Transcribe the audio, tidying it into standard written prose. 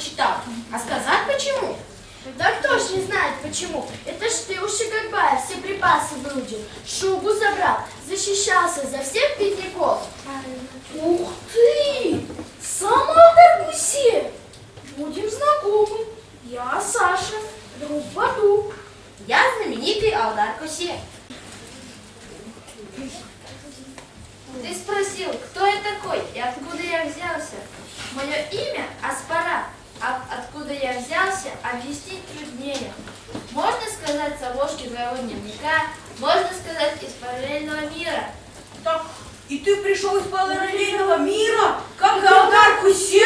почитал. А сказать почему? Да кто ж не знает почему? Это ж ты у Шигарбая все припасы выудил, шубу забрал, защищался за всех бедняков. Ух ты! Сам Алдар Гусе! Будем знакомы. Я Саша, друг Баду. Я знаменитый Алдар Гусе. Ты спросил, кто я такой и откуда я взялся? Мое имя Аспара, а откуда я взялся, объяснить труднее. Можно сказать с обложки твоего дневника, можно сказать из параллельного мира. Так, и ты пришел из параллельного мира, как Алдар Гусе?